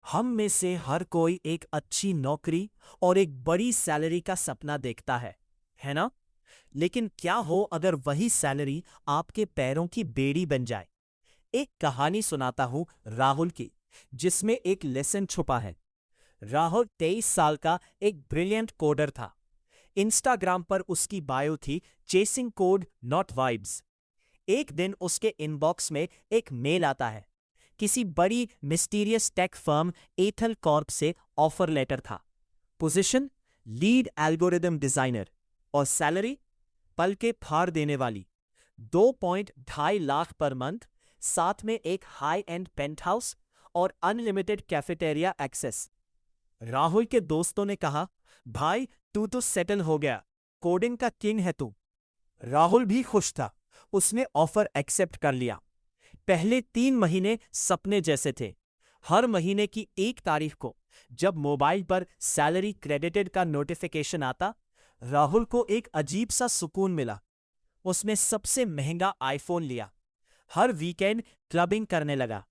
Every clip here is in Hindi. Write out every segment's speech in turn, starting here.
हम में से हर कोई एक अच्छी नौकरी और एक बड़ी सैलरी का सपना देखता है ना? लेकिन क्या हो अगर वही सैलरी आपके पैरों की बेड़ी बन जाए? एक कहानी सुनाता हूं राहुल की, जिसमें एक लेसन छुपा है। राहुल 23 साल का एक ब्रिलियंट कोडर था। इंस्टाग्राम पर उसकी बायो थी, चेसिंग कोड नॉट वाइब्स। एक दिन उसके इनबॉक्स में एक मेल आता है। किसी बड़ी मिस्टीरियस टेक फर्म एथल कॉर्प से ऑफर लेटर था। पोजीशन लीड एल्गोरिदम डिजाइनर और सैलरी पल के फाड़ देने वाली 2.2 लाख पर मंथ, साथ में एक हाई एंड पेंट हाउस और अनलिमिटेड कैफेटेरिया एक्सेस। राहुल के दोस्तों ने कहा, भाई तू तो सेटल हो गया, कोडिंग का किंग है तू। राहुल भी खुश था। उसने ऑफर एक्सेप्ट कर लिया। पहले 3 महीने सपने जैसे थे। हर महीने की 1 तारीख को जब मोबाइल पर सैलरी क्रेडिटेड का नोटिफिकेशन आता, राहुल को एक अजीब सा सुकून मिला। उसने सबसे महंगा आईफोन लिया, हर वीकेंड क्लबिंग करने लगा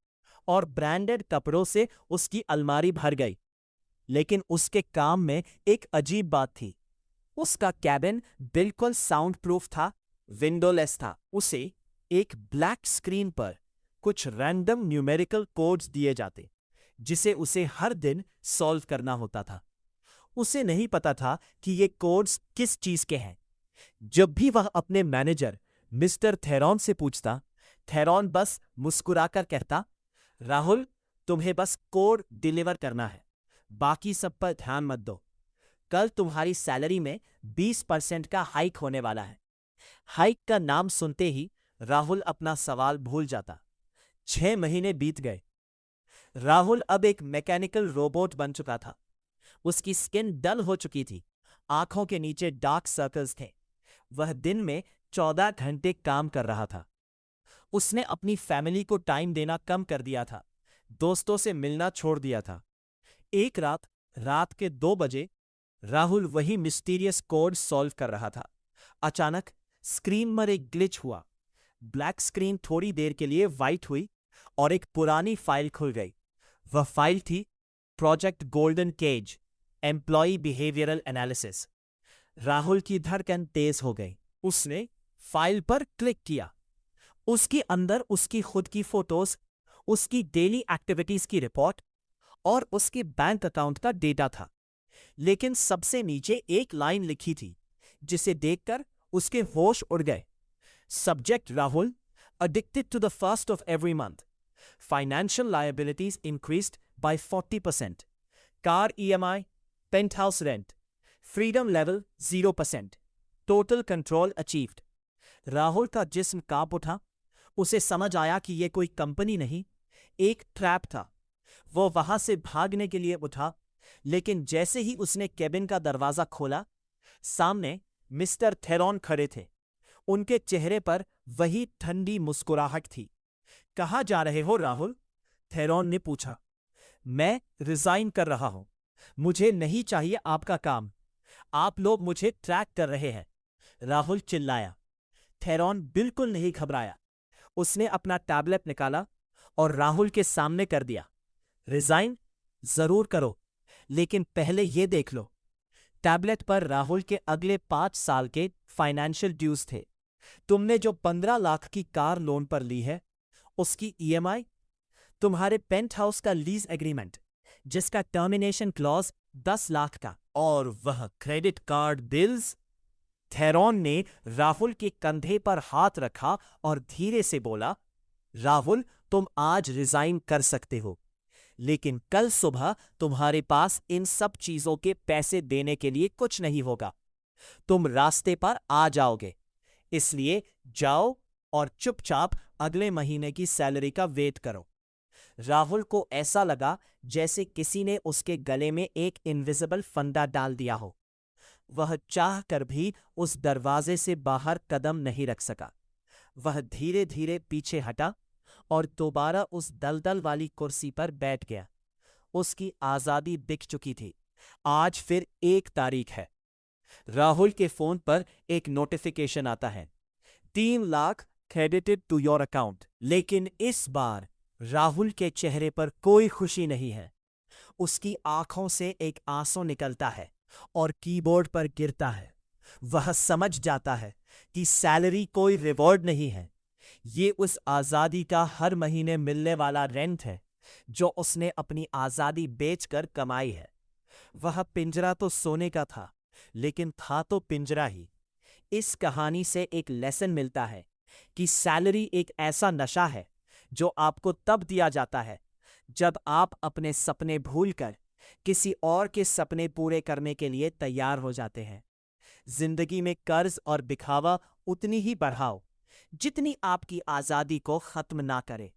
और ब्रांडेड कपड़ों से उसकी अलमारी भर गई। लेकिन उसके काम में एक अजीब बात थी। उसका कैबिन बिल्कुल साउंड प्रूफ था, विंडोलेस था। उसे एक ब्लैक स्क्रीन पर कुछ रैंडम न्यूमेरिकल कोड्स दिए जाते, जिसे उसे हर दिन सॉल्व करना होता था। उसे नहीं पता था कि ये कोड्स किस चीज के हैं। जब भी वह अपने मैनेजर मिस्टर थेरॉन से पूछता, थेरॉन बस मुस्कुराकर कहता, राहुल, तुम्हें बस कोड डिलीवर करना है, बाकी सब पर ध्यान मत दो। कल तुम्हारी सैलरी में 20% का हाइक होने वाला है। हाइक का नाम सुनते ही राहुल अपना सवाल भूल जाता। 6 महीने बीत गए। राहुल अब एक मैकेनिकल रोबोट बन चुका था। उसकी स्किन डल हो चुकी थी, आंखों के नीचे डार्क सर्कल्स थे। वह दिन में 14 घंटे काम कर रहा था। उसने अपनी फैमिली को टाइम देना कम कर दिया था, दोस्तों से मिलना छोड़ दिया था। एक रात के 2 बजे राहुल वही मिस्टीरियस कोड सॉल्व कर रहा था। अचानक स्क्रीन पर एक ग्लिच हुआ। ब्लैक स्क्रीन थोड़ी देर के लिए वाइट हुई और एक पुरानी फाइल खुल गई। वह फाइल थी project golden cage, employ behavioural analysis. Rahul की धड़कन तेज हो गई। उसने फाइल पर क्लिक किया। उसके अंदर उसकी खुद की फोटोज, उसकी डेली एक्टिविटीज की रिपोर्ट और उसके बैंक अकाउंट का डेटा था। लेकिन सबसे नीचे एक लाइन लिखी थी, जिसे देखकर उसके होश उड़ गए। Subject Rahul, addicted to the first of every month. Financial liabilities increased by 40%. Car EMI, penthouse rent. Freedom level 0%. Total control achieved. Rahul का जिस्म कांप उठा। उसे समझ आया कि यह कोई कंपनी नहीं, एक ट्रैप था। वो वहां से भागने के लिए उठा, लेकिन जैसे ही उसने केबिन का दरवाजा खोला, सामने मिस्टर थेरॉन खड़े थे। उनके चेहरे पर वही ठंडी मुस्कुराहट थी। कहाँ जा रहे हो राहुल? थेरॉन ने पूछा। मैं रिजाइन कर रहा हूं। मुझे नहीं चाहिए आपका काम। आप लोग मुझे ट्रैक कर रहे हैं, राहुल चिल्लाया। थेरॉन बिल्कुल नहीं घबराया। उसने अपना टैबलेट निकाला और राहुल के सामने कर दिया। रिजाइन जरूर करो, लेकिन पहले यह देख लो। टैबलेट पर राहुल के अगले 5 साल के फाइनेंशियल ड्यूज थे। तुमने जो 15 लाख की कार लोन पर ली है, उसकी ईएमआई, तुम्हारे पेंट हाउस का लीज एग्रीमेंट, जिसका टर्मिनेशन क्लॉज 10 लाख का, और वह क्रेडिट कार्ड बिल्स। थेरॉन ने राहुल के कंधे पर हाथ रखा और धीरे से बोला, राहुल, तुम आज रिजाइन कर सकते हो, लेकिन कल सुबह तुम्हारे पास इन सब चीजों के पैसे देने के लिए कुछ नहीं होगा। तुम रास्ते पर आ जाओगे। इसलिए जाओ और चुपचाप अगले महीने की सैलरी का वेट करो। राहुल को ऐसा लगा जैसे किसी ने उसके गले में एक इनविजिबल फंदा डाल दिया हो। वह चाह कर भी उस दरवाजे से बाहर कदम नहीं रख सका। वह धीरे धीरे पीछे हटा और दोबारा उस दलदल वाली कुर्सी पर बैठ गया। उसकी आजादी बिक चुकी थी। आज फिर 1 तारीख है। राहुल के फोन पर एक नोटिफिकेशन आता है, 3 lakh credited to your account. लेकिन इस बार राहुल के चेहरे पर कोई खुशी नहीं है। उसकी आंखों से एक आंसू निकलता है और कीबोर्ड पर गिरता है। वह समझ जाता है कि सैलरी कोई रिवॉर्ड नहीं है, ये उस आज़ादी का हर महीने मिलने वाला रेंट है जो उसने अपनी आज़ादी बेचकर कमाई है। वह पिंजरा तो सोने का था, लेकिन था तो पिंजरा ही। इस कहानी से एक लेसन मिलता है कि सैलरी एक ऐसा नशा है जो आपको तब दिया जाता है जब आप अपने सपने भूलकर किसी और के सपने पूरे करने के लिए तैयार हो जाते हैं। जिंदगी में कर्ज और दिखावा उतनी ही बढ़ाओ जितनी आपकी आज़ादी को खत्म ना करे।